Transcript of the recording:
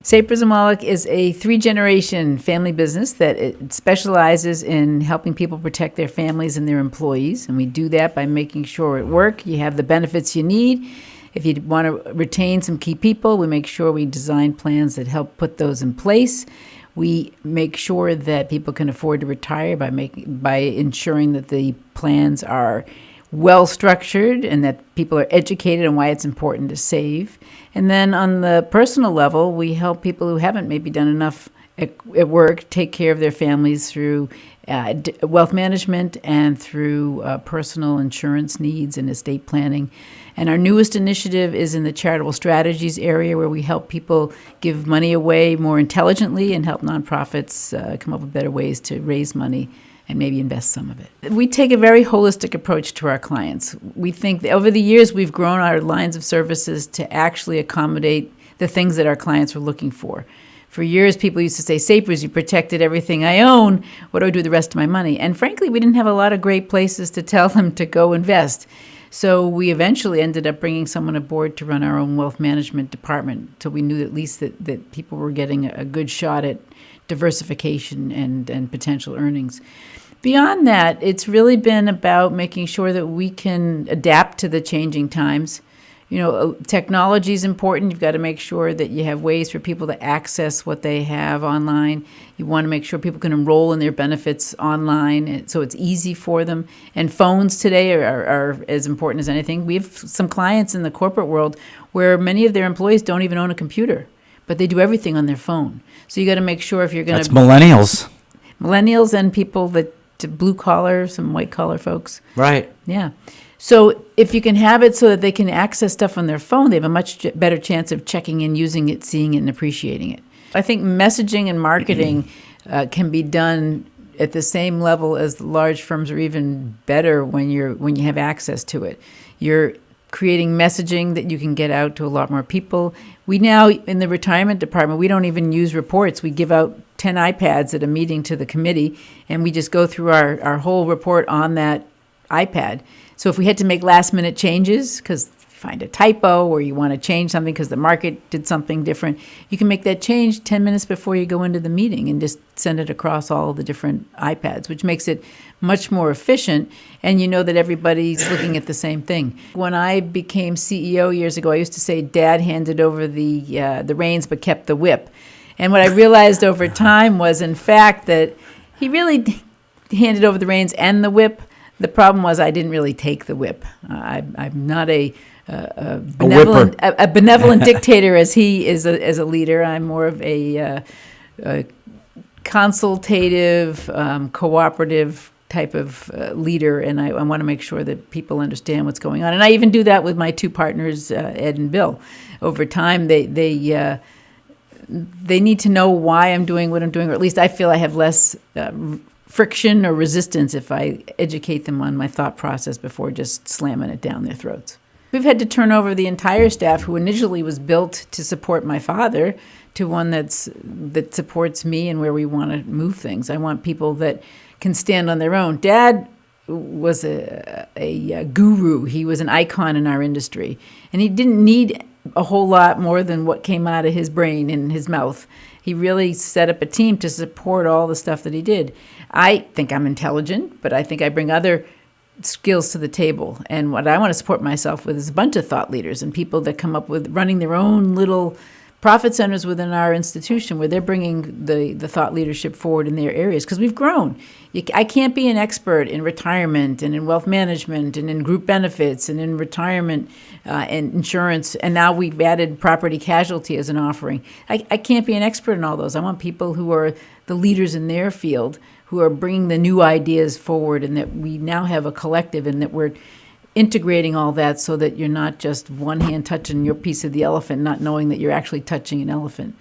Sapers and Wallack is a 3-generation family business that it specializes in helping people protect their families and their employees. And we do that by making sure at work you have the benefits you need. If you want to retain some key people, we make sure we design plans that help put those in place. We make sure that people can afford to retire by ensuring that the plans are well structured and that people are educated on why it's important to save. And then on the personal level, we help people who haven't maybe done enough at work take care of their families through wealth management and through personal insurance needs and estate planning. And our newest initiative is in the charitable strategies area, where we help people give money away more intelligently and help nonprofits come up with better ways to raise money and maybe invest some of it. We take a very holistic approach to our clients. We think that over the years we've grown our lines of services to actually accommodate the things that our clients were looking for. For years, people used to say, Sapers, you protected everything I own. What do I do with the rest of my money? And frankly, we didn't have a lot of great places to tell them to go invest. So we eventually ended up bringing someone aboard to run our own wealth management department. So we knew at least that people were getting a good shot at diversification and potential earnings. Beyond that, it's really been about making sure that we can adapt to the changing times. You know, technology is important. You've got to make sure that you have ways for people to access what they have online. You want to make sure people can enroll in their benefits online, so it's easy for them. And phones today are as important as anything. We have some clients in the corporate world where many of their employees don't even own a computer, but they do everything on their phone. So you got to make sure if you're going to... That's millennials And people that blue collar, some white collar folks. Right. Yeah. So if you can have it so that they can access stuff on their phone, they have a much better chance of checking in, using it, seeing it, and appreciating it. I think messaging and marketing can be done at the same level as the large firms, or even better when you have access to it. You're creating messaging that you can get out to a lot more people. We now, in the retirement department, we don't even use reports. We give out 10 iPads at a meeting to the committee, and we just go through our whole report on that iPad. So if we had to make last-minute changes, because you find a typo or you want to change something because the market did something different, you can make that change 10 minutes before you go into the meeting and just send it across all the different iPads, which makes it much more efficient, and you know that everybody's looking at the same thing. When I became CEO years ago, I used to say Dad handed over the reins but kept the whip. And what I realized over time was, in fact, that he really handed over the reins and the whip. The problem was I didn't really take the whip. I'm not a benevolent dictator as he is as a leader. I'm more of a consultative, cooperative type of leader, and I want to make sure that people understand what's going on. And I even do that with my two partners, Ed and Bill. Over time, they need to know why I'm doing what I'm doing, or at least I feel I have less friction or resistance if I educate them on my thought process before just slamming it down their throats. We've had to turn over the entire staff, who initially was built to support my father, to one that supports me and where we want to move things. I want people that can stand on their own. Dad was a guru. He was an icon in our industry, and he didn't need a whole lot more than what came out of his brain and his mouth. He really set up a team to support all the stuff that he did. I think I'm intelligent, but I think I bring other skills to the table. And what I want to support myself with is a bunch of thought leaders and people that come up with running their own little profit centers within our institution, where they're bringing the thought leadership forward in their areas, because we've grown. I can't be an expert in retirement and in wealth management and in group benefits and in retirement and insurance, and now we've added property casualty as an offering. I can't be an expert in all those. I want people who are the leaders in their field, who are bringing the new ideas forward, and that we now have a collective, and that we're integrating all that so that you're not just one hand touching your piece of the elephant, not knowing that you're actually touching an elephant.